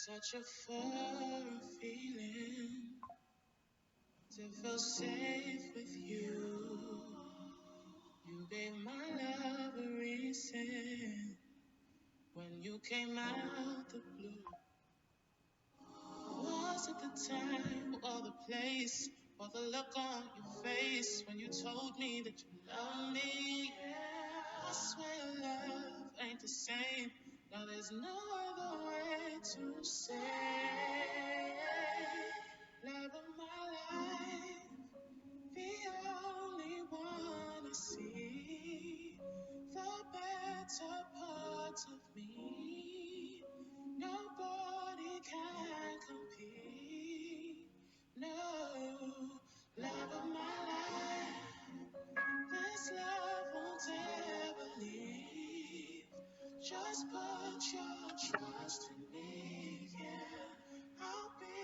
Such a foreign feeling to feel safe with you. You gave my love a reason when you came out the blue. Was it the time or the place or the look on your face when you told me that you love me? I swear love ain't the same. Now there's no other way to say love of my life, the only one I see, the better part of me. Nobody can compete. No, love of my life, this love won't ever leave. Just put your trust in me, yeah. I'll be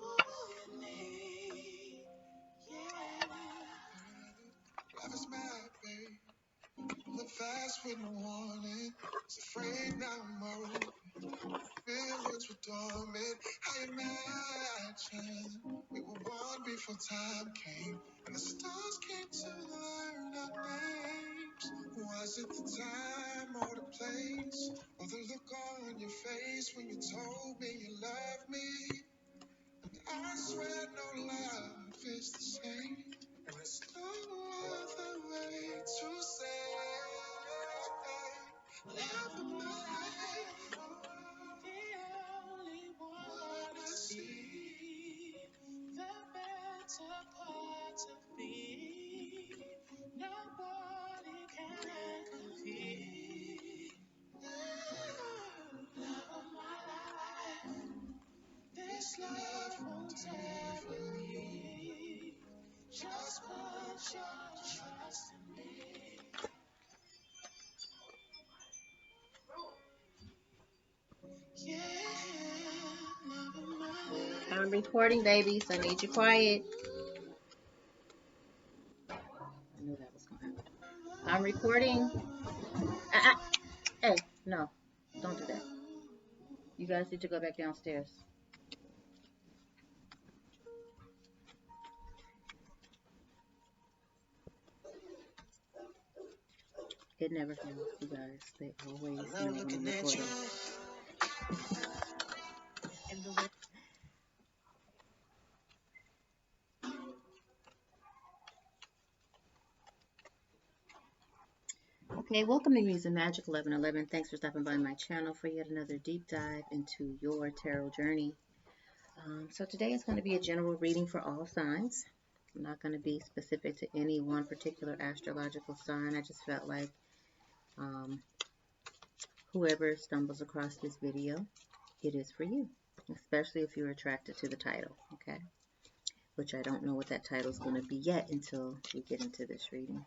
all you need, yeah. Love is mad, babe. Look fast with no warning. It's afraid now I'm moving. Feelings were dormant. I imagine we were born before time came, and the stars came to learn our names. Was it the time or the place, or the look on your face when you told me you loved me? And I swear no love is the same, and there's no other way to say love of my life, the only one I see, the better part of me. Nobody can compete. Love of my life, this love won't ever leave. Just put your trust in me. Yeah, love of my life. I'm recording, babies. I need you quiet. I knew that was going to happen. I'm recording. Hey, no. Don't do that. You guys need to go back downstairs. It never fails, you guys. They always know when I'm recording. Okay, welcome to Muse and Magic 1111. Thanks for stopping by my channel for yet another deep dive into your tarot journey. So today is going to be a general reading for all signs. I'm not going to be specific to any one particular astrological sign. I just felt like whoever stumbles across this video, it is for you, especially if you're attracted to the title, okay? Which I don't know what that title is going to be yet until we get into this reading,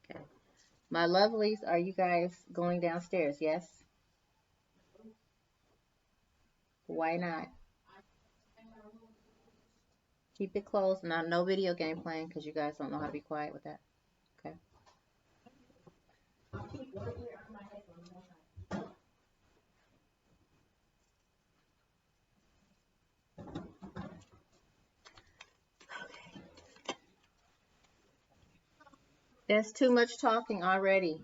okay? My lovelies, are you guys going downstairs? Yes? Why not? Keep it closed. Not no video game playing because you guys don't know how to be quiet with that, okay? There's too much talking already.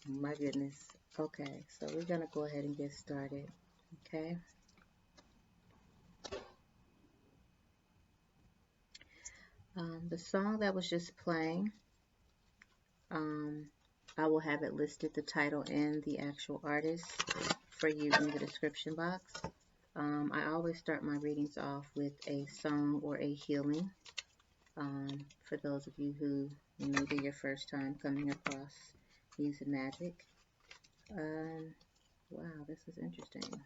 My goodness. Okay, so we're going to go ahead and get started, okay? The song that was just playing, I will have it listed, the title and the actual artist, for you in the description box. I always start my readings off with a song or a healing. For those of you who may be your first time coming across Muse and Magic. Wow, this is interesting.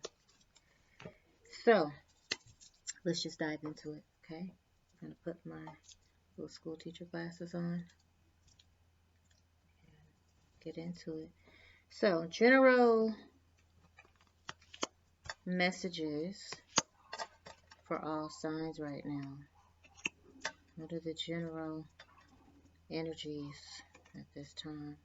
So, let's just dive into it, okay? I'm going to put my little school teacher glasses on and get into it. So, general messages for all signs right now. What are the general energies at this time?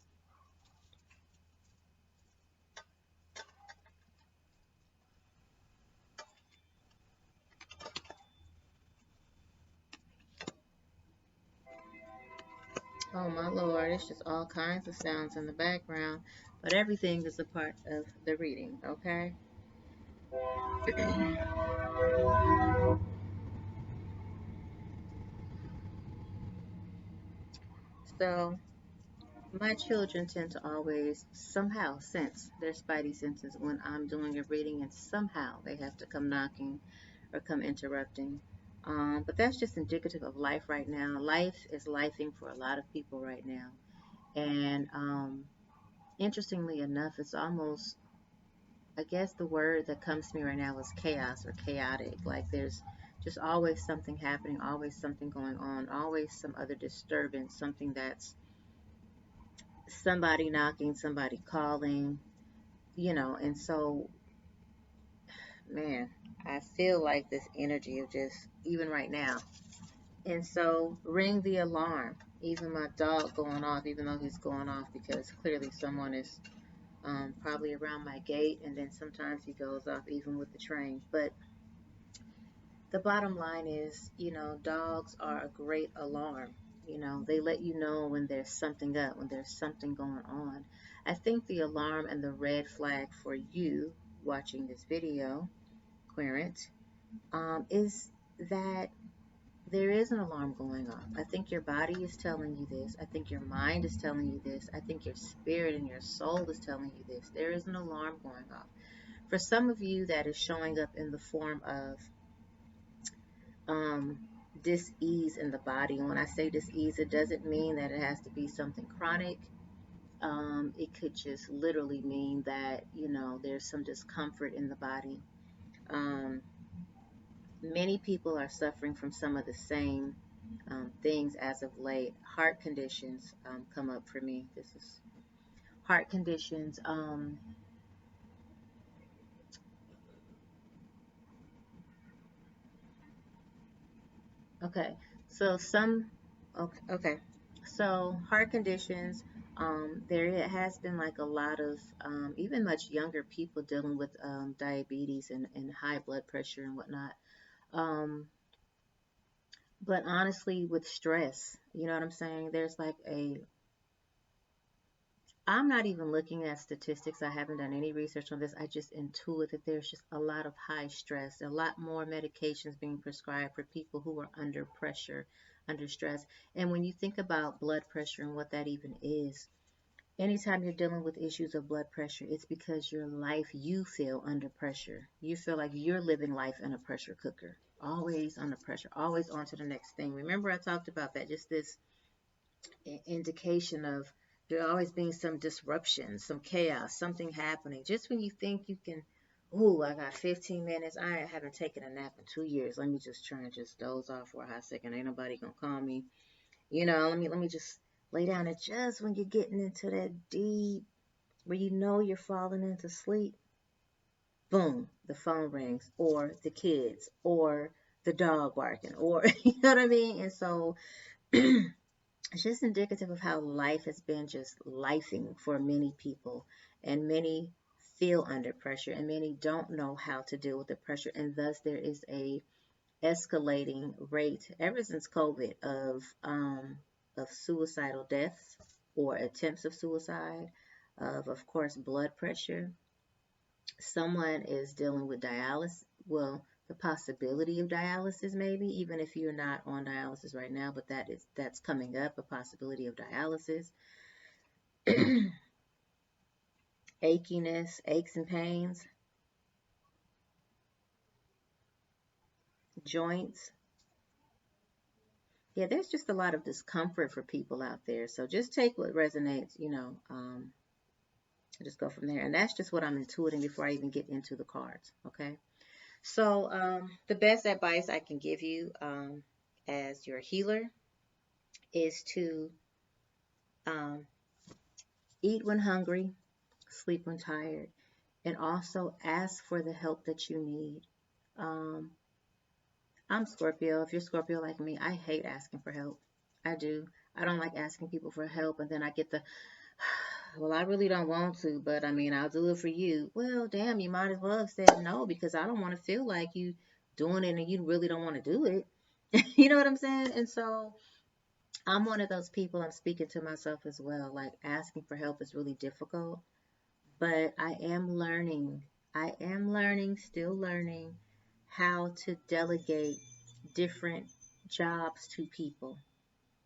Oh my Lord, it's just all kinds of sounds in the background, but everything is a part of the reading, okay? So, my children tend to always somehow sense their spidey senses when I'm doing a reading, and somehow they have to come knocking or come interrupting. But that's just indicative of life right now. Life is lifing for a lot of people right now. And interestingly enough, it's almost, I guess the word that comes to me right now is chaos or chaotic. Like there's just always something happening, always something going on, always some other disturbance, something that's somebody knocking, somebody calling, and so, man, I feel like this energy of just, even right now. And so, ring the alarm. Even my dog going off, even though he's going off because clearly someone is probably around my gate, and then sometimes he goes off even with the train. But the bottom line is, dogs are a great alarm. They let you know when there's something up, when there's something going on. I think the alarm and the red flag for you watching this video, Querent, is that there is an alarm going off. I think your body is telling you this. I think your mind is telling you this. I think your spirit and your soul is telling you this. There is an alarm going off. For some of you, that is showing up in the form of um, dis-ease in the body. And when I say dis-ease, it doesn't mean that it has to be something chronic. It could just literally mean that, there's some discomfort in the body. Um, Many people are suffering from some of the same things as of late. Heart conditions come up for me. This is heart conditions. Okay, so okay, so heart conditions. There has been like a lot of even much younger people dealing with diabetes and high blood pressure and whatnot. Um, but honestly, with stress, you know what I'm saying? There's like I'm not even looking at statistics. I haven't done any research on this. I just intuit that there's just a lot of high stress, a lot more medications being prescribed for people who are under pressure, under stress. And when you think about blood pressure and what that even is, anytime you're dealing with issues of blood pressure, it's because you feel under pressure. You feel like you're living life in a pressure cooker, always under pressure, always on to the next thing. Remember, I talked about that, just this indication of there always being some disruption, some chaos, something happening. Just when you think you can, ooh, I got 15 minutes. I haven't taken a nap in 2 years. Let me just try and just doze off for a hot second. Ain't nobody gonna call me. Let me just lay down. And just when you're getting into that deep, where you're falling into sleep, boom, the phone rings, or the kids, or the dog barking, or you know what I mean. And so it's just indicative of how life has been just lifing for many people, and many feel under pressure, and many don't know how to deal with the pressure, and thus there is a escalating rate ever since COVID of suicidal deaths or attempts of suicide, of course blood pressure. Someone is dealing with dialysis, well, the possibility of dialysis, maybe even if you're not on dialysis right now, but that's coming up, a possibility of dialysis. Achiness, aches and pains, joints. Yeah, there's just a lot of discomfort for people out there, so just take what resonates, just go from there. And that's just what I'm intuiting before I even get into the cards. Okay, so the best advice I can give you as your healer is to um, eat when hungry, sleep when tired, and also ask for the help that you need. Um, I'm Scorpio. If you're Scorpio like me, I hate asking for help. I do. I don't like asking people for help, and then I get the, well, I really don't want to, but I mean, I'll do it for you. Well, damn, you might as well have said no, because I don't want to feel like you doing it and you really don't want to do it. You know what I'm saying? And so I'm one of those people, I'm speaking to myself as well. Like asking for help is really difficult, but I am learning, still learning how to delegate different jobs to people.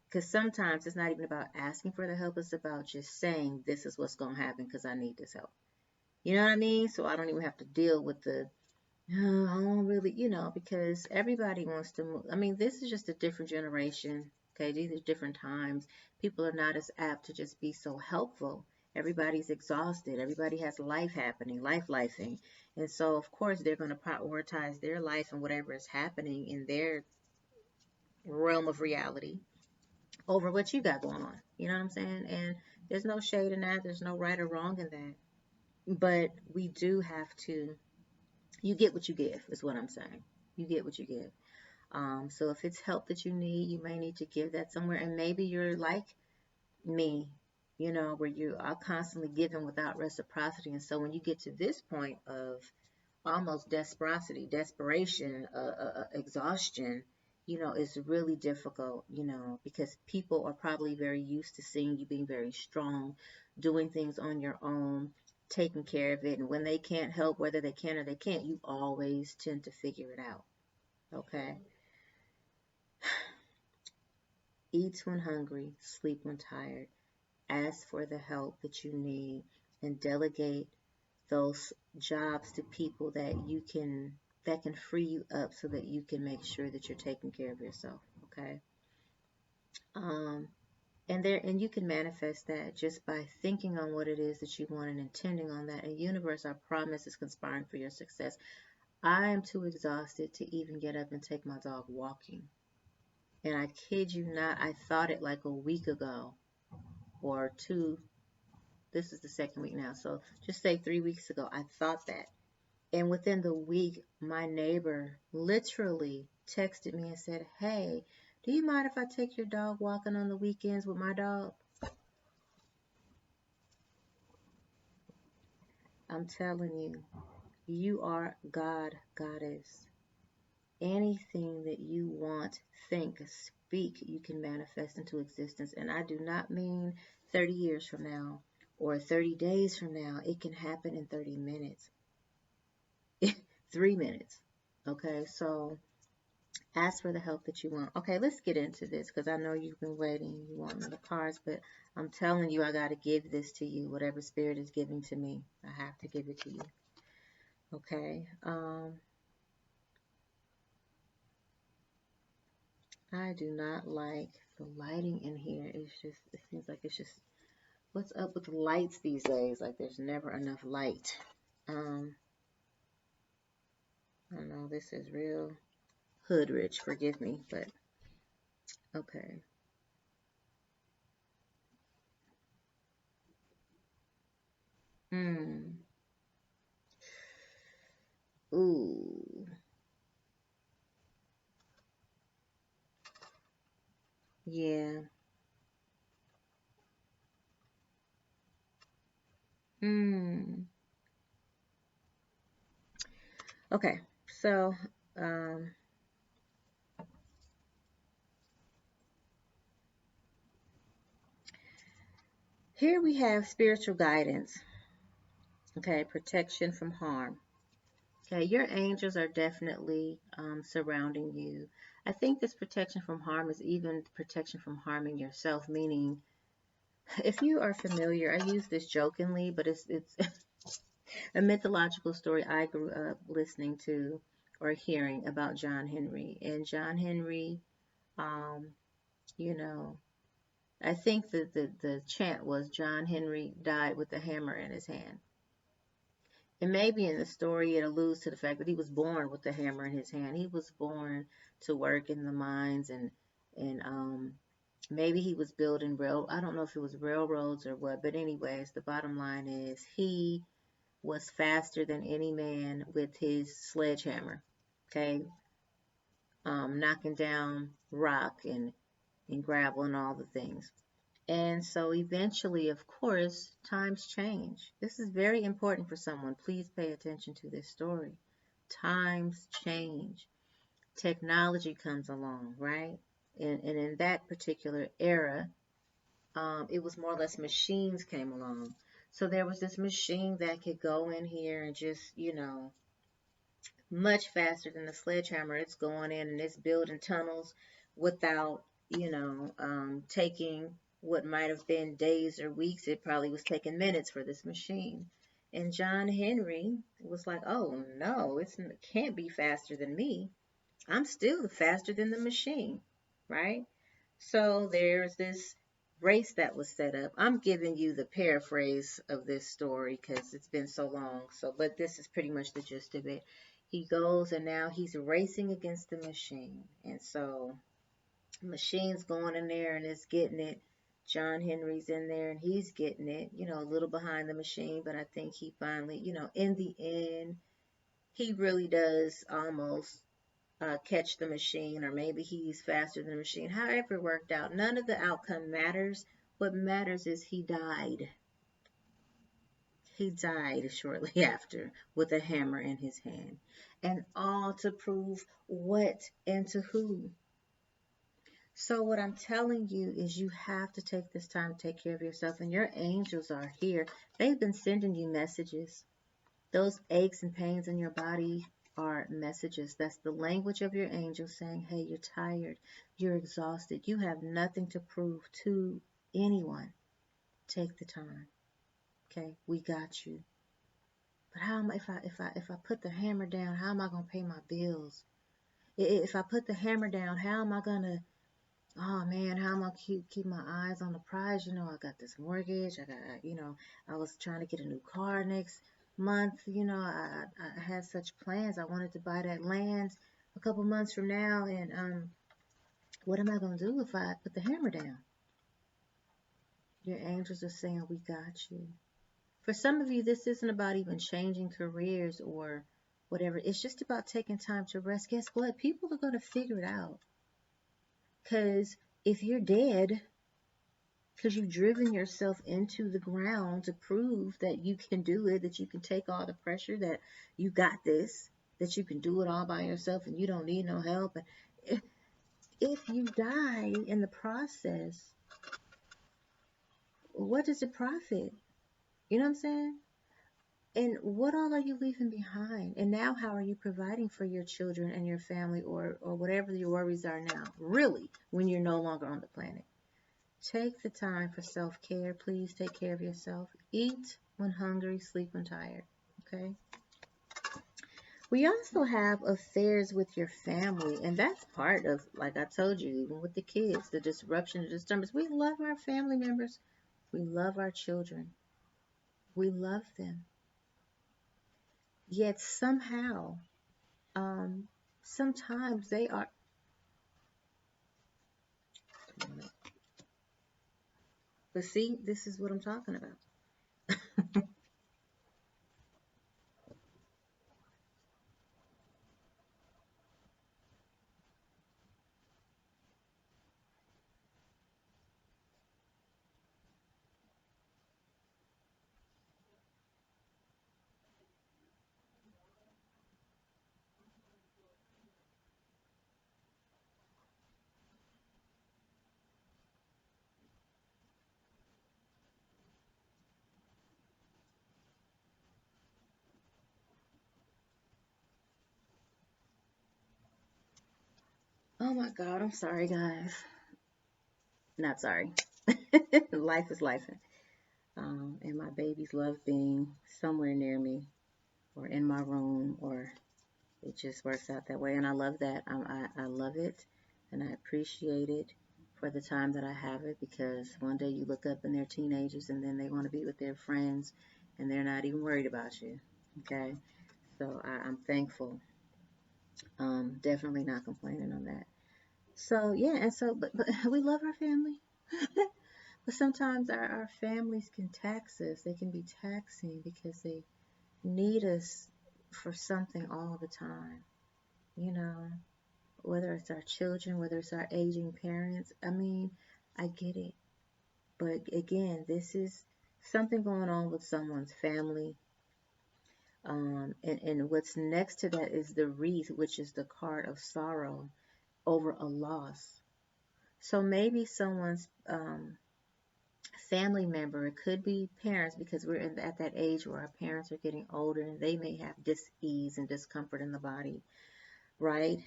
Because sometimes it's not even about asking for the help, it's about just saying, this is what's going to happen because I need this help. You know what I mean? So I don't even have to deal with the, oh, I don't really, because everybody wants to move. I mean, this is just a different generation. Okay, these are different times. People are not as apt to just be so helpful. Everybody's exhausted. Everybody has life happening, lifing. And so, of course, they're going to prioritize their life and whatever is happening in their realm of reality over what you got going on. You know what I'm saying? And there's no shade in that. There's no right or wrong in that. But we do have to, you get what you give, is what I'm saying. You get what you give. So if it's help that you need, you may need to give that somewhere. And maybe you're like me, where you are constantly giving without reciprocity. And so when you get to this point of almost desperation, exhaustion, it's really difficult, because people are probably very used to seeing you being very strong, doing things on your own, taking care of it. And when they can't help, whether they can or they can't, you always tend to figure it out. Okay. Eat when hungry, sleep when tired, ask for the help that you need, and delegate those jobs to people that can free you up so that you can make sure that you're taking care of yourself. Okay. Um, and you can manifest that just by thinking on what it is that you want and intending on that. And universe, I promise, is conspiring for your success. I am too exhausted to even get up and take my dog walking. And I kid you not, I thought it like a week ago or two. This is the second week now. So just say 3 weeks ago, I thought that. And within the week, my neighbor literally texted me and said, "Hey, do you mind if I take your dog walking on the weekends with my dog?" I'm telling you, you are God, goddess. Anything that you want, think, speak, you can manifest into existence. And I do not mean 30 years from now or 30 days from now. It can happen in 30 minutes, 3 minutes. Okay, so ask for the help that you want. Okay, let's get into this because I know you've been waiting. You want the cards, but I'm telling you, I got to give this to you. Whatever spirit is giving to me, I have to give it to you. Okay. I do not like the lighting in here. It seems like it's just, what's up with the lights these days? Like there's never enough light. I know this is real hood rich, forgive me, but okay. Hmm. Ooh. Yeah. Hmm. Okay. So, um, here we have spiritual guidance. Okay. Protection from harm. Okay, your angels are definitely surrounding you. I think this protection from harm is even protection from harming yourself, meaning if you are familiar, I use this jokingly, but it's a mythological story I grew up listening to or hearing about John Henry. And John Henry, um, you know, I think that the chant was John Henry died with a hammer in his hand. And maybe in the story it alludes to the fact that he was born with the hammer in his hand. He was born to work in the mines and maybe he was building I don't know if it was railroads or what, but anyways, the bottom line is he was faster than any man with his sledgehammer. Okay. Knocking down rock and gravel and all the things. And so eventually, of course, times change. This is very important for someone. Please pay attention to this story. Times change. Technology comes along, right? And in that particular era, it was more or less machines came along. So there was this machine that could go in here and just, much faster than the sledgehammer. It's going in and it's building tunnels without, taking what might have been days or weeks. It probably was taking minutes for this machine. And John Henry was like, oh no, it can't be faster than me. I'm still faster than the machine, right? So there's this race that was set up. I'm giving you the paraphrase of this story because it's been so long. So, but this is pretty much the gist of it. He goes and now he's racing against the machine. And so the machine's going in there and it's getting it. John Henry's in there and he's getting it, a little behind the machine, but I think he finally, in the end, he really does almost catch the machine, or maybe he's faster than the machine. However, it worked out. None of the outcome matters. What matters is he died. He died shortly after with a hammer in his hand. And all to prove what and to who. So, what I'm telling you is you have to take this time to take care of yourself. And your angels are here. They've been sending you messages. Those aches and pains in your body are messages. That's the language of your angels saying, hey, you're tired, you're exhausted, you have nothing to prove to anyone. Take the time. Okay, we got you. But how am I, if I put the hammer down, how am I gonna pay my bills? If I put the hammer down, how am I gonna, oh man, how am I keep my eyes on the prize? I got this mortgage. I was trying to get a new car next month. I had such plans. I wanted to buy that land a couple months from now, and what am I gonna do if I put the hammer down? Your angels are saying, we got you. For some of you, this isn't about even changing careers or whatever. It's just about taking time to rest. Guess what? People are gonna figure it out. Because if you're dead, because you've driven yourself into the ground to prove that you can do it, that you can take all the pressure, that you got this, that you can do it all by yourself and you don't need no help. And if you die in the process, what does it profit? You know what I'm saying? And what all are you leaving behind? And now how are you providing for your children and your family, or whatever your worries are now, really, when you're no longer on the planet? Take the time for self-care. Please take care of yourself. Eat when hungry, sleep when tired. Okay? We also have affairs with your family, and that's part of, like I told you, even with the kids, the disruption, the disturbance. We love our family members. We love our children. We love them. Yet somehow, um, sometimes they are. But see, this is what I'm talking about. Oh my God, I'm sorry, guys. Not sorry. Life is life. And my babies love being somewhere near me or in my room, or it just works out that way. And I love that. I love it and I appreciate it for the time that I have it, because one day you look up and they're teenagers and then they want to be with their friends and they're not even worried about you. Okay. So I'm thankful. Definitely not complaining on that. So yeah, and so but we love our family. But sometimes our families can tax us. They can be taxing because they need us for something all the time. You know, whether it's our children, whether it's our aging parents. I mean, I get it. But again, this is something going on with someone's family. And what's next to that is the wreath, which is the card of sorrow over a loss. So maybe someone's family member, it could be parents, because we're at that age where our parents are getting older and they may have dis-ease and discomfort in the body, right?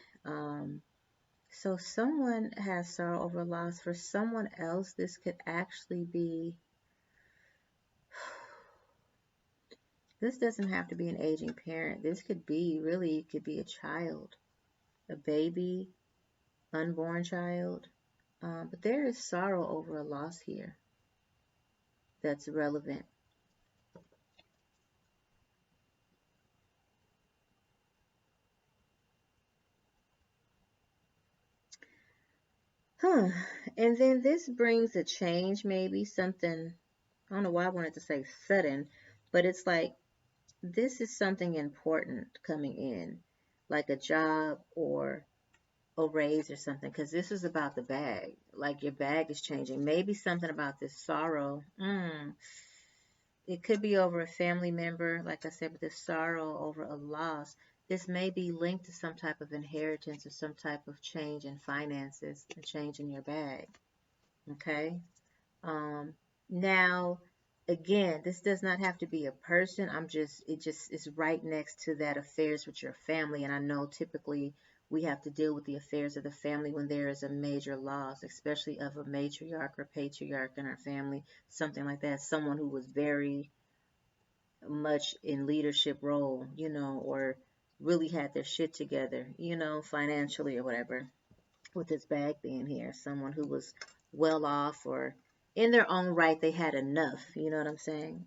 So someone has sorrow over loss. For someone else, this could actually be, this doesn't have to be an aging parent. This could be, really, it could be a child, a baby, unborn child. But there is sorrow over a loss here that's relevant. Huh. And then this brings a change, maybe something, I don't know why I wanted to say sudden, but it's like this is something important coming in, like a job or a raise or something, because this is about the bag. Like your bag is changing. Maybe something about this sorrow. It could be over a family member, like I said, but this sorrow over a loss. This may be linked to some type of inheritance or some type of change in finances, a change in your bag. Okay? Um, Now, again, this does not have to be a person. It just is right next to that affairs with your family. And I know typically we have to deal with the affairs of the family when there is a major loss, especially of a matriarch or patriarch in our family, something like that. Someone who was very much in leadership role, or really had their shit together, financially or whatever, with this bag being here. Someone who was well off, or in their own right, they had enough. You know what I'm saying?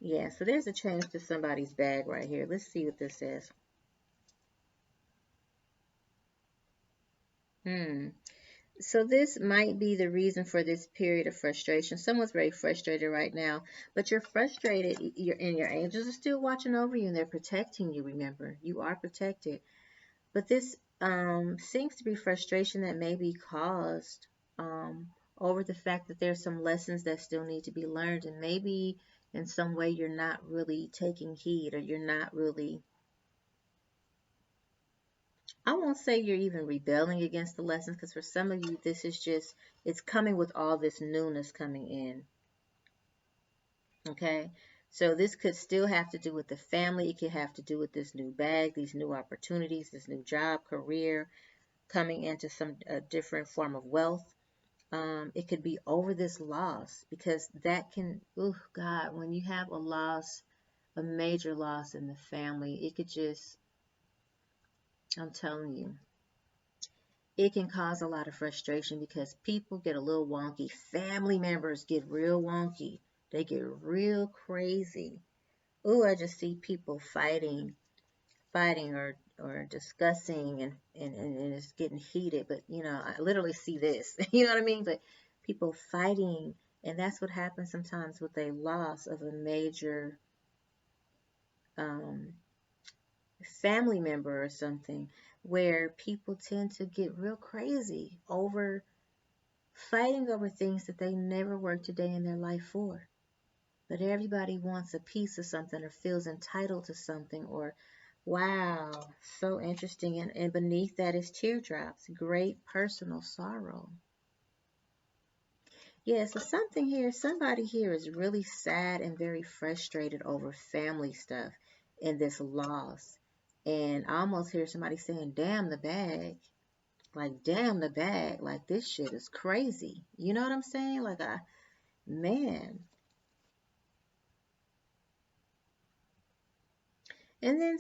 Yeah, so there's a change to somebody's bag right here. Let's see what this says. Hmm. So this might be the reason for this period of frustration. Someone's very frustrated right now, but you're frustrated, and your angels are still watching over you and they're protecting you. Remember, you are protected. But this seems to be frustration that may be caused over the fact that there's some lessons that still need to be learned, and maybe in some way you're not really taking heed, or you're not really, I won't say you're even rebelling against the lessons, because for some of you, this is just, it's coming with all this newness coming in. Okay? So this could still have to do with the family. It could have to do with this new bag, these new opportunities, this new job, career, coming into some different form of wealth. It could be over this loss, because that can, oh God, when you have a loss, a major loss in the family, it could just, I'm telling you, it can cause a lot of frustration, because people get a little wonky. Family members get real wonky. They get real crazy. Oh, I just see people fighting or discussing, and it's getting heated. But I literally see this. You know what I mean? But people fighting, and that's what happens sometimes with a loss of a major um, family member or something, where people tend to get real crazy over fighting over things that they never worked a day in their life for. But everybody wants a piece of something, or feels entitled to something, or wow, so interesting. And beneath that is teardrops, great personal sorrow. Yeah, so something here, somebody here is really sad and very frustrated over family stuff and this loss. And I almost hear somebody saying, damn the bag. Like, damn the bag. Like, this shit is crazy. You know what I'm saying? Like, man. And then,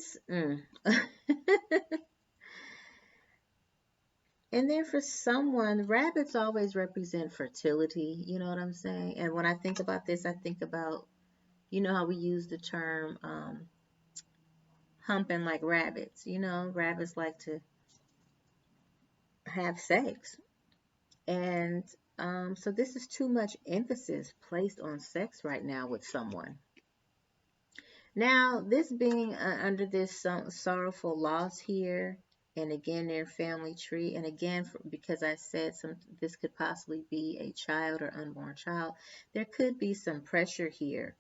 and then for someone, rabbits always represent fertility. You know what I'm saying? And when I think about this, I think about, how we use the term humping like rabbits. Rabbits like to have sex. And so this is too much emphasis placed on sex right now with someone. Now, this being under this sorrowful loss here, and again their family tree, and again because I said this could possibly be a child or unborn child, there could be some pressure here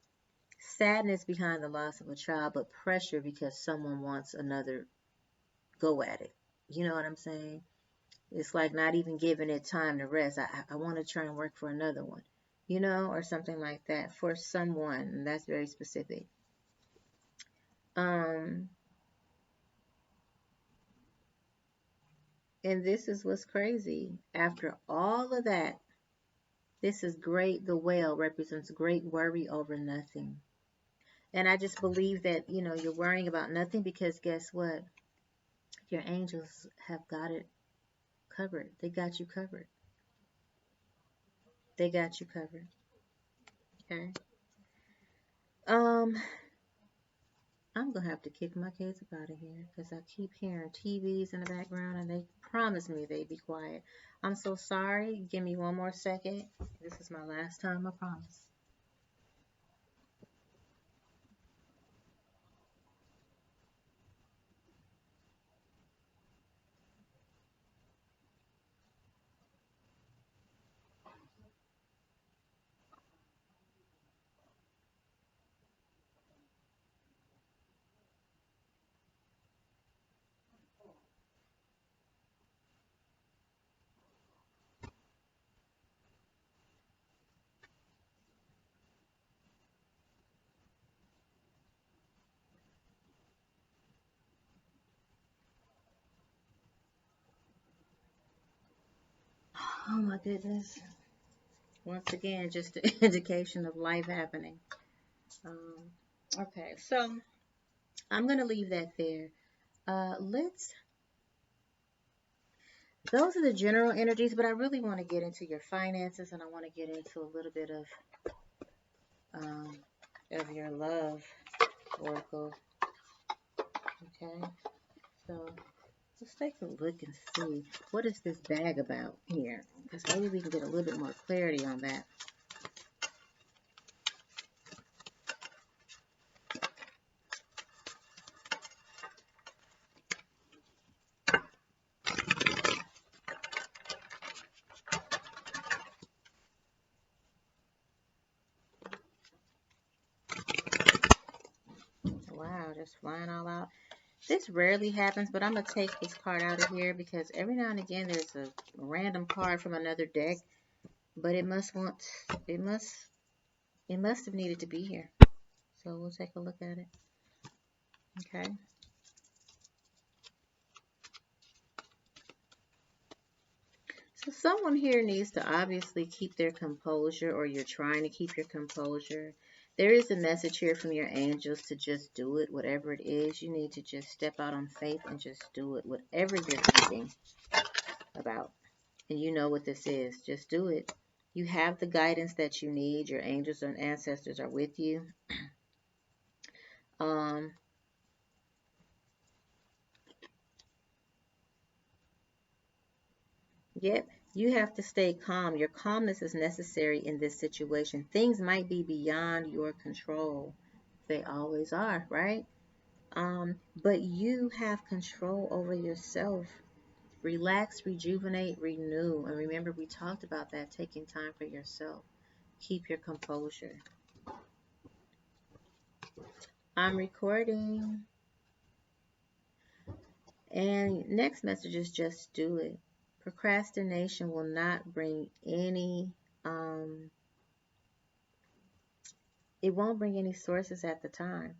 sadness behind the loss of a child, but pressure because someone wants another go at it. You know what I'm saying? It's like not even giving it time to rest. I want to try and work for another one, you know, or something like that for someone. And that's very specific. Um, and this is what's crazy. After all of that, this is great. The whale represents great worry over nothing. And I just believe that, you know, you're worrying about nothing because guess what? Your angels have got it covered. They got you covered. They got you covered. Okay. Um, I'm gonna have to kick my kids up out of here because I keep hearing TVs in the background and they promised me they'd be quiet. I'm so sorry. Give me one more second. This is my last time, I promise. Oh my goodness. Once again, just an indication of life happening. Um, okay, so I'm gonna leave that there. Let's. Those are the general energies, but I really want to get into your finances, and I want to get into a little bit um, of your love, Oracle. Okay, so let's take a look and see what is this bag about here, because maybe we can get a little bit more clarity on that. Wow, just flying all out. This rarely happens, but I'm gonna take this card out of here because every now and again there's a random card from another deck, but it must it must have needed to be here. So we'll take a look at it. Okay. So someone here needs to obviously keep their composure, or you're trying to keep your composure. There is a message here from your angels to just do it, whatever it is. You need to just step out on faith and just do it, whatever you're thinking about. And you know what this is. Just do it. You have the guidance that you need. Your angels and ancestors are with you. Um, Yep, you have to stay calm. Your calmness is necessary in this situation. Things might be beyond your control. They always are, right? But you have control over yourself. Relax, rejuvenate, renew. And remember, we talked about that, taking time for yourself. Keep your composure. I'm recording. And next message is just do it. Procrastination will not bring any it won't bring any sources at the time.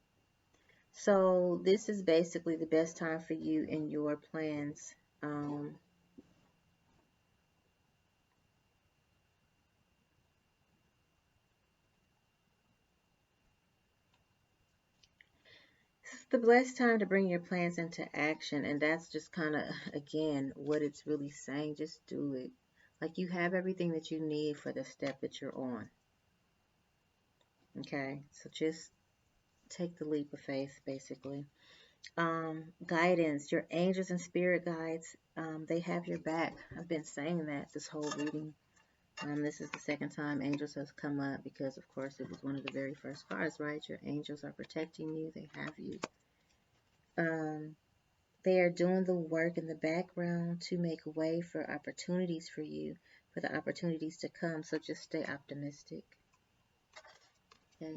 So this is basically the best time for you in your plans. It's the best time to bring your plans into action, and that's just kind of, again, what it's really saying. Just do it. Like you have everything that you need for the step that you're on. Okay, so just take the leap of faith, basically. Guidance, your angels and spirit guides, they have your back. I've been saying that this whole reading. This is the second time angels has come up because, of course, it was one of the very first cards, right? Your angels are protecting you. They have you. They are doing the work in the background to make way for opportunities for you, for the opportunities to come. So just stay optimistic. Okay.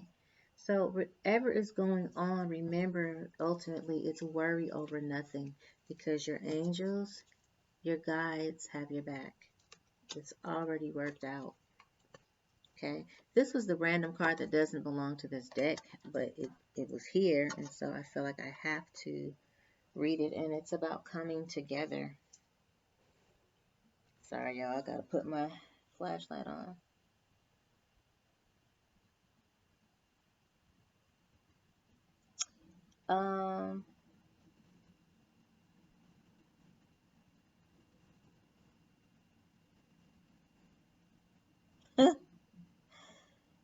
So whatever is going on, remember ultimately it's worry over nothing because your angels, your guides have your back. It's already worked out. Okay. This was the random card that doesn't belong to this deck, but it was here, and so I feel like I have to read it, and it's about coming together. Sorry, y'all, I gotta put my flashlight on. Um,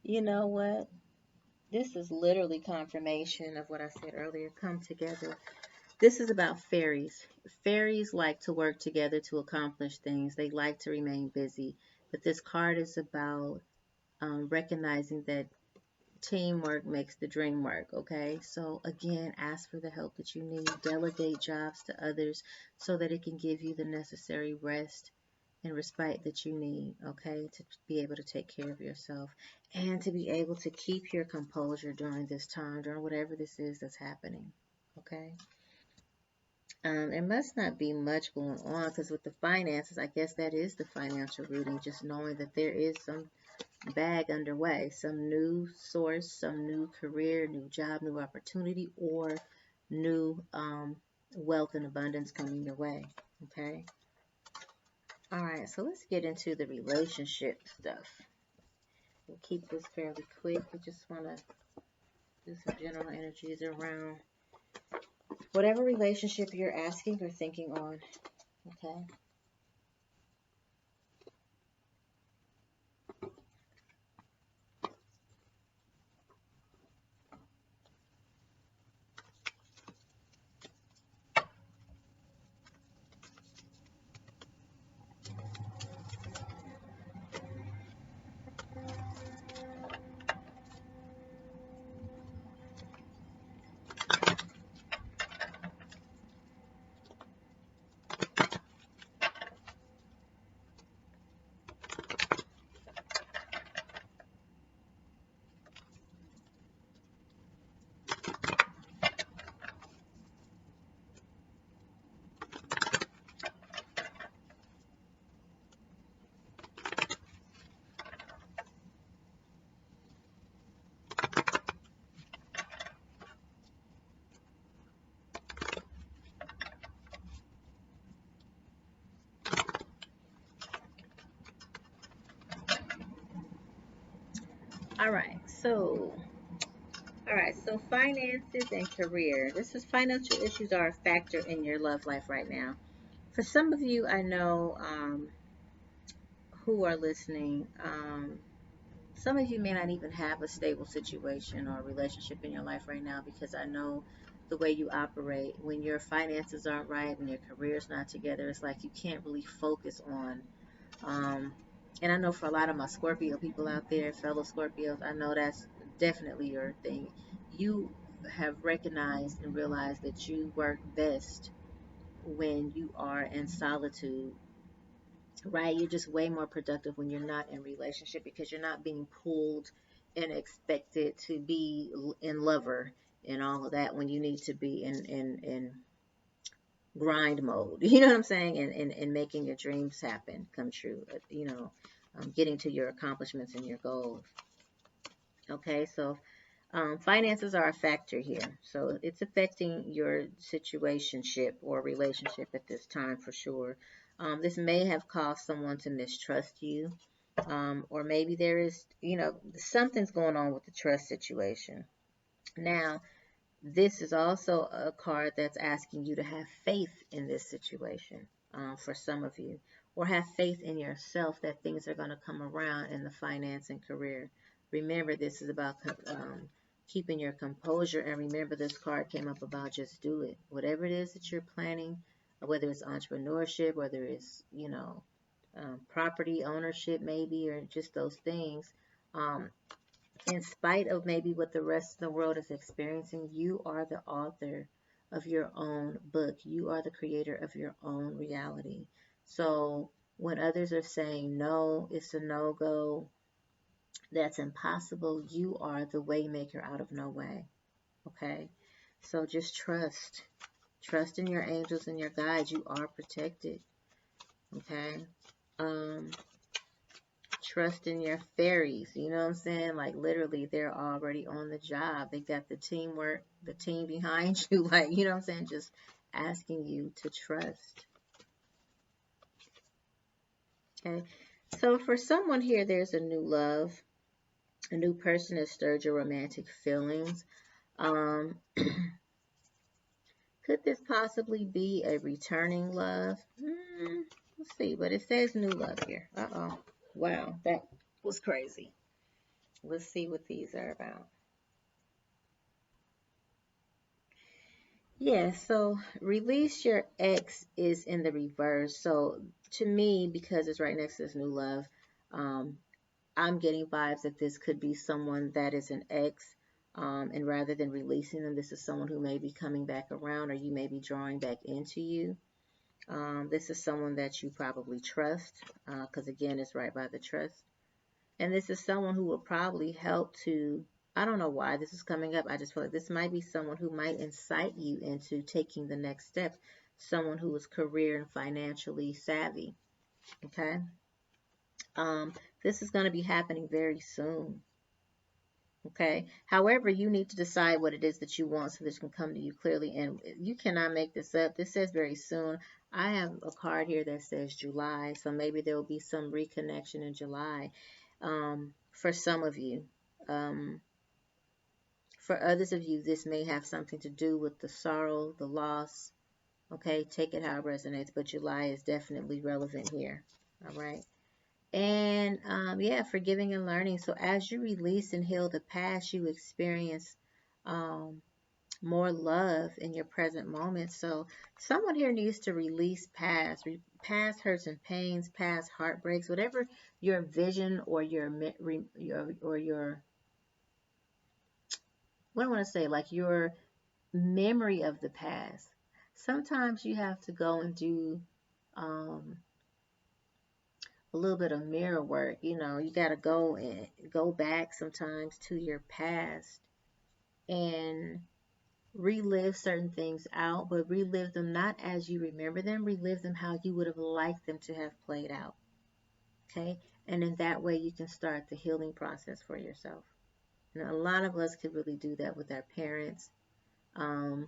you know what? This is literally confirmation of what I said earlier. Come together. This is about fairies. Fairies like to work together to accomplish things. They like to remain busy. But this card is about recognizing that teamwork makes the dream work, okay? So again, ask for the help that you need. Delegate jobs to others so that it can give you the necessary rest and respite that you need, okay, to be able to take care of yourself and to be able to keep your composure during this time, during whatever this is that's happening, okay? There must not be much going on because with the finances, I guess that is the financial reading, just knowing that there is some bag underway, some new source, some new career, new job, new opportunity, or new wealth and abundance coming your way. Okay. All right. So let's get into the relationship stuff. We'll keep this fairly quick. We just want to do some general energies around whatever relationship you're asking or thinking on. Okay. All right. So finances and career. This is financial issues are a factor in your love life right now. For some of you, I know who are listening, some of you may not even have a stable situation or relationship in your life right now because I know the way you operate. When your finances aren't right and your career's not together, it's like you can't really focus on. Um, and I know for a lot of my Scorpio people out there, fellow Scorpios, I know that's definitely your thing. You have recognized and realized that you work best when you are in solitude, right? You're just way more productive when you're not in relationship because you're not being pulled and expected to be in lover and all of that when you need to be in grind mode. You know what I'm saying? And making your dreams happen, come true. Getting to your accomplishments and your goals. Okay, so finances are a factor here. So it's affecting your situationship or relationship at this time for sure. This may have caused someone to mistrust you. Or maybe there is, something's going on with the trust situation. Now, this is also a card that's asking you to have faith in this situation for some of you, or have faith in yourself that things are going to come around in the finance and career. Remember, this is about keeping your composure, and remember, this card came up about just do it. Whatever it is that you're planning, whether it's entrepreneurship, whether it's, property ownership, maybe, or just those things. Um, in spite of maybe what the rest of the world is experiencing, you are the author of your own book. You are the creator of your own reality. So when others are saying no, it's a no-go, that's impossible. You are the way maker out of no way. Okay? So just trust. Trust in your angels and your guides. You are protected. Okay? Um, Trust in your fairies. You know what I'm saying? Like literally, they're already on the job. They got the teamwork, the team behind you. Like, you know what I'm saying? Just asking you to trust. Okay? So for someone here, there's a new love. A new person has stirred your romantic feelings. Um, could this possibly be a returning love? Let's see, but it says new love here. Uh-oh. Wow, that was crazy. Let's see what these are about. Yeah, so release your ex is in the reverse. So to me, because it's right next to this new love, um, I'm getting vibes that this could be someone that is an ex. And rather than releasing them, this is someone who may be coming back around or you may be drawing back into you. This is someone that you probably trust because, again, it's right by the trust. And this is someone who will probably help to, I don't know why this is coming up. I just feel like this might be someone who might incite you into taking the next step. Someone who is career and financially savvy. Okay. This is going to be happening very soon. Okay. However, you need to decide what it is that you want so this can come to you clearly. And you cannot make this up. This says very soon. I have a card here that says July. So maybe there will be some reconnection in July for some of you. For others of you, this may have something to do with the sorrow, the loss. Okay. Take it how it resonates. But July is definitely relevant here. All right. And yeah, forgiving and learning. So as you release and heal the past, you experience more love in your present moment. So someone here needs to release past hurts and pains, past heartbreaks, whatever your vision or your what do I want to say, like your memory of the past. Sometimes you have to go and do um, a little bit of mirror work. You know, you got to go back sometimes to your past and relive certain things out, but relive them not as you remember them, relive them how you would have liked them to have played out. Okay? And in that way, you can start the healing process for yourself. Now, a lot of us could really do that with our parents. Um,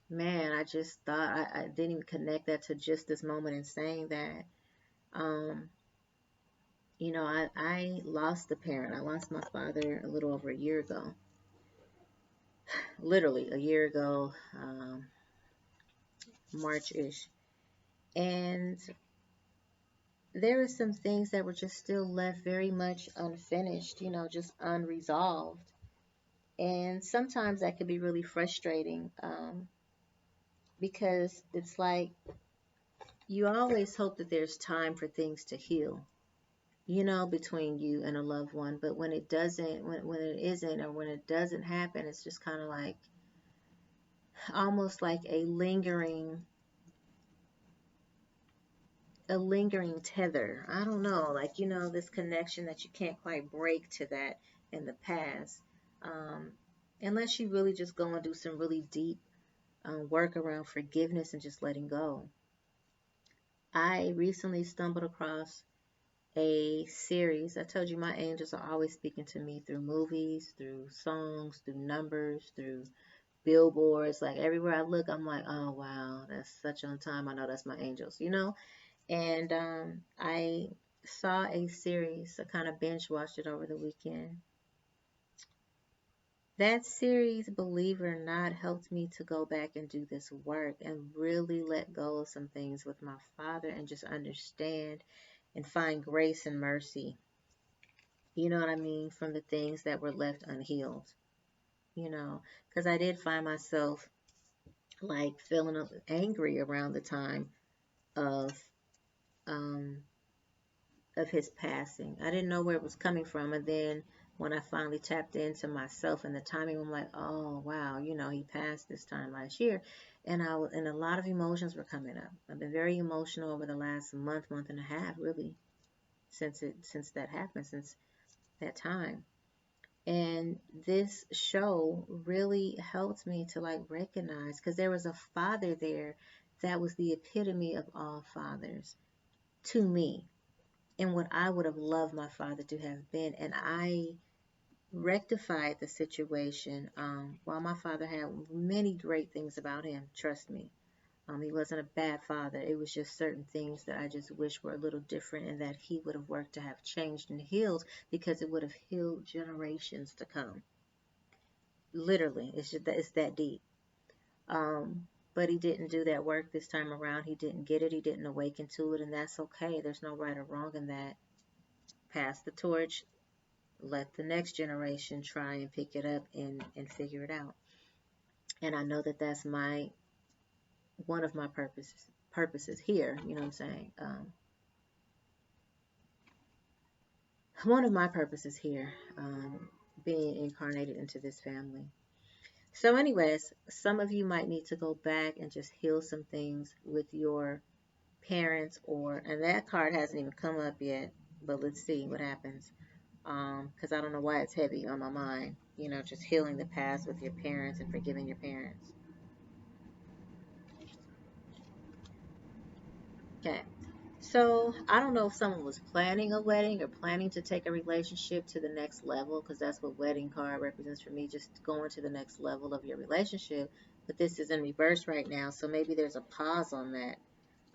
Man, I just thought I didn't even connect that to just this moment in saying that. Um, I lost a parent. I lost my father a little over a year ago. Literally a year ago, March-ish. And there were some things that were just still left very much unfinished, just unresolved. And sometimes that can be really frustrating because it's like you always hope that there's time for things to heal, between you and a loved one. But when it doesn't, when it isn't, or when it doesn't happen, it's just kind of like almost like a lingering tether. I don't know, like, this connection that you can't quite break to that in the past. Um, Unless you really just go and do some really deep work around forgiveness and just letting go. I recently stumbled across a series. I told you my angels are always speaking to me through movies, through songs, through numbers, through billboards. Like everywhere I look, I'm like, oh wow, that's such on time. I know that's my angels. And I saw a series. I kind of binge watched it over the weekend. That series, believe it or not, helped me to go back and do this work and really let go of some things with my father and just understand and find grace and mercy. You know what I mean? From the things that were left unhealed. Because I did find myself like feeling angry around the time of um, of his passing. I didn't know where it was coming from, and then when I finally tapped into myself and the timing, I'm like, oh wow, he passed this time last year, and a lot of emotions were coming up. I've been very emotional over the last month and a half, really, since that happened, since that time. And this show really helped me to like recognize, because there was a father there that was the epitome of all fathers to me, and what I would have loved my father to have been. And I rectified the situation. While my father had many great things about him, trust me, he wasn't a bad father. It was just certain things that I just wish were a little different, and that he would have worked to have changed and healed, because it would have healed generations to come. Literally, it's that deep. But he didn't do that work this time around. He didn't get it. He didn't awaken to it, and that's okay. There's no right or wrong in that. Pass the torch. Let the next generation try and pick it up and figure it out. And I know that that's one of my purposes here. You know what I'm saying? One of my purposes here, being incarnated into this family. So anyways, some of you might need to go back and just heal some things with your parents, and that card hasn't even come up yet, but let's see what happens. Because I don't know why it's heavy on my mind. Just healing the past with your parents and forgiving your parents. Okay. So I don't know if someone was planning a wedding or planning to take a relationship to the next level, because that's what wedding card represents for me, just going to the next level of your relationship. But this is in reverse right now, so maybe there's a pause on that.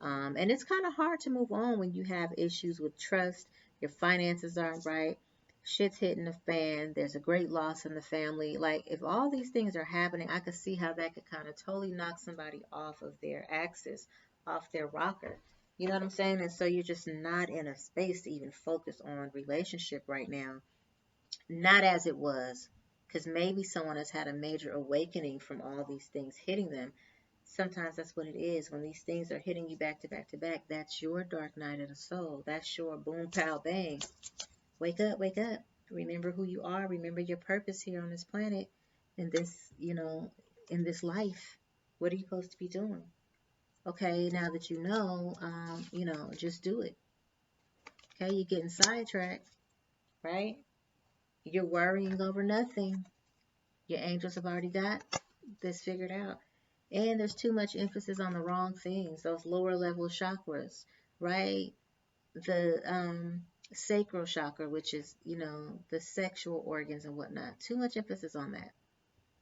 And it's kind of hard to move on when you have issues with trust, your finances aren't right, shit's hitting the fan, there's a great loss in the family. Like, if all these things are happening, I could see how that could kind of totally knock somebody off of their axis, off their rocker. You know what I'm saying? And so you're just not in a space to even focus on relationship right now. Not as it was, because maybe someone has had a major awakening from all these things hitting them. Sometimes that's what it is. When these things are hitting you back to back to back, that's your dark night of the soul. That's your boom, pow, bang. Wake up, wake up. Remember who you are. Remember your purpose here on this planet, in this, in this life. What are you supposed to be doing? Okay, now that just do it. Okay, you're getting sidetracked, right? You're worrying over nothing. Your angels have already got this figured out. And there's too much emphasis on the wrong things, those lower level chakras, right? The sacral chakra, which is, the sexual organs and whatnot. Too much emphasis on that.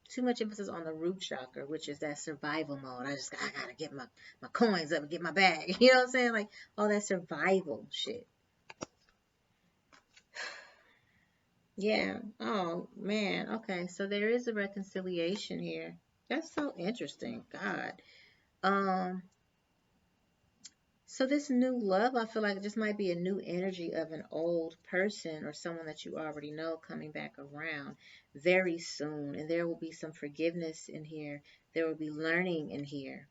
Too much emphasis on the root chakra, which is that survival mode. I gotta get my coins up and get my bag. You know what I'm saying? Like all that survival shit. Yeah. Oh man. Okay. So there is a reconciliation here. That's so interesting. God. Um. So this new love, I feel like it just might be a new energy of an old person or someone that you already know coming back around very soon. And there will be some forgiveness in here. There will be learning in here.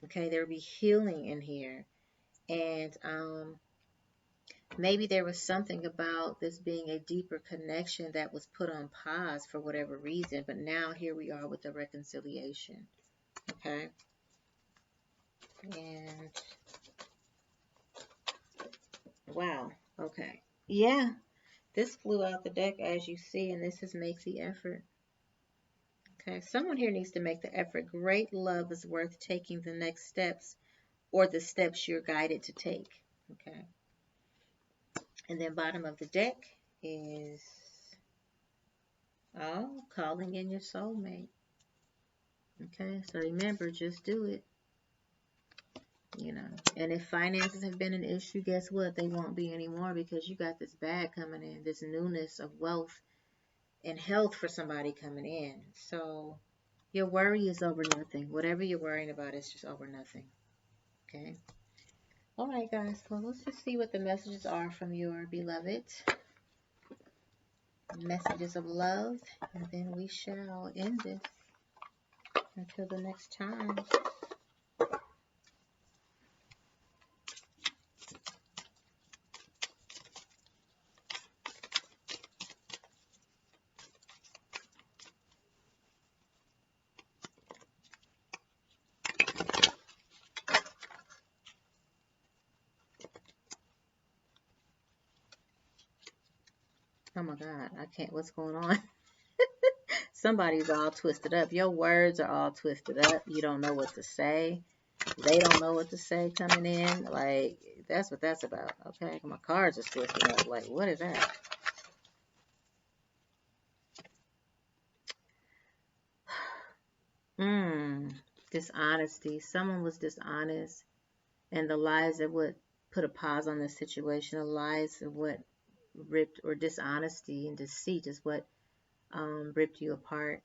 Okay. There will be healing in here. And maybe there was something about this being a deeper connection that was put on pause for whatever reason, but now here we are with the reconciliation. Okay. And wow. Okay. Yeah. This flew out the deck as you see, and this is make the effort. Okay. Someone here needs to make the effort. Great love is worth taking the next steps, or the steps you're guided to take. Okay. And then bottom of the deck is, oh, calling in your soulmate. Okay, so remember, just do it. And if finances have been an issue, guess what? They won't be anymore, because you got this bag coming in, this newness of wealth and health for somebody coming in. So your worry is over nothing. Whatever you're worrying about is just over nothing. Okay. All right, guys. Well, let's just see what the messages are from your beloved. Messages of love, and then we shall end this until the next time. Oh my God, I can't. What's going on? Somebody's all twisted up. Your words are all twisted up. You don't know what to say. They don't know what to say coming in. Like, that's what that's about. Okay, my cards are twisted up. Like, what is that? Dishonesty. Someone was dishonest, and the lies that would put a pause on the situation. The lies of what ripped, or dishonesty and deceit is what ripped you apart.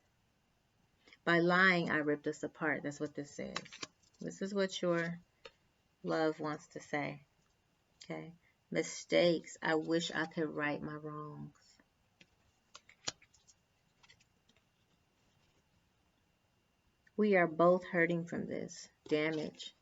By lying, I ripped us apart. That's what this says. This is what your love wants to say. Okay. Mistakes. I wish I could right my wrongs. We are both hurting from this. Damage.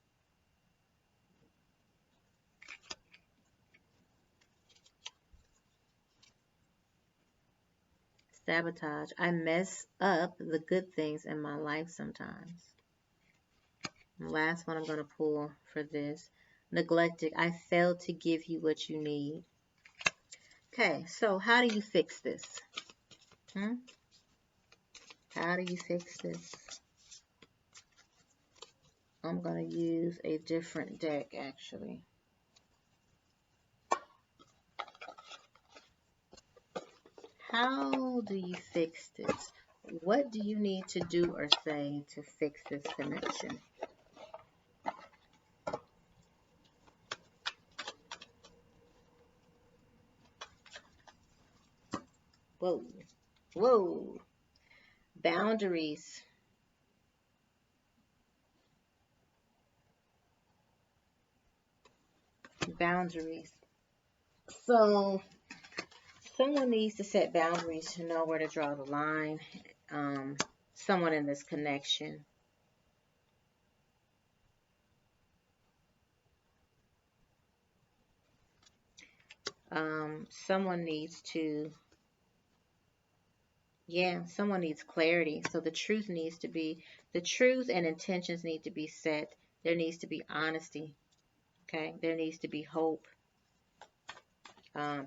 Sabotage. I mess up the good things in my life sometimes. The last one I'm going to pull for this. Neglected. I failed to give you what you need. Okay, so how do you fix this? How do you fix this? I'm going to use a different deck, actually. How do you fix this? What do you need to do or say to fix this connection? Whoa. Whoa. Boundaries. Boundaries. So, someone needs to set boundaries to know where to draw the line. Someone in this connection. Someone needs to, someone needs clarity. So the truth and intentions need to be set. There needs to be honesty. Okay. There needs to be hope.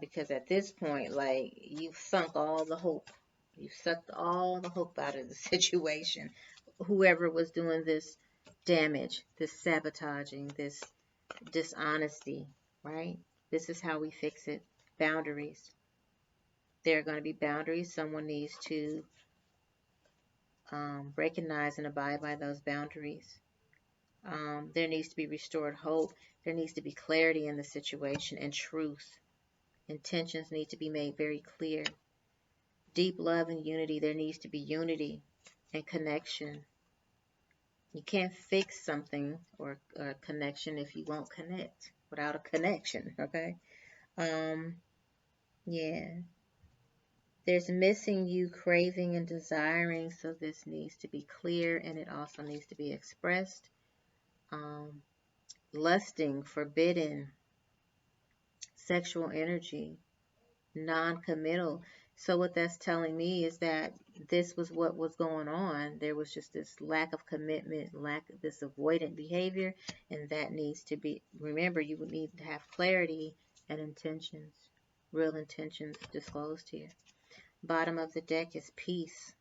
Because at this point, like, you've sunk all the hope. You've sucked all the hope out of the situation. Whoever was doing this damage, this sabotaging, this dishonesty, right? This is how we fix it. Boundaries. There are going to be boundaries. Someone needs to recognize and abide by those boundaries. There needs to be restored hope. There needs to be clarity in the situation and truth. Intentions need to be made very clear. Deep love and unity. There needs to be unity and connection. You can't fix something or a connection if you won't connect without a connection, okay? Yeah. There's missing you, craving and desiring, so this needs to be clear and it also needs to be expressed. Lusting, forbidden, sexual energy, non-committal. So what that's telling me is that this was what was going on. There was just this lack of commitment, this avoidant behavior, and that needs to be, remember, you would need to have clarity and intentions, real intentions disclosed here. Bottom of the deck is peace.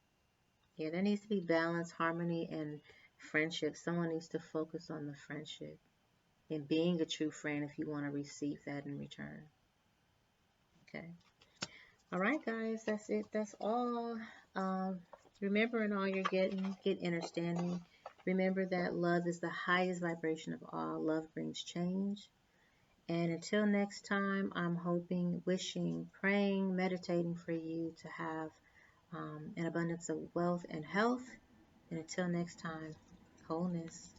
Yeah, there needs to be balance, harmony, and friendship. Someone needs to focus on the friendship and being a true friend if you want to receive that in return. Okay. All right, guys, that's it. That's all. Remember, in all you're getting, get understanding. Remember that love is the highest vibration of all. Love brings change. And until next time, I'm hoping, wishing, praying, meditating for you to have an abundance of wealth and health. And until next time, wholeness.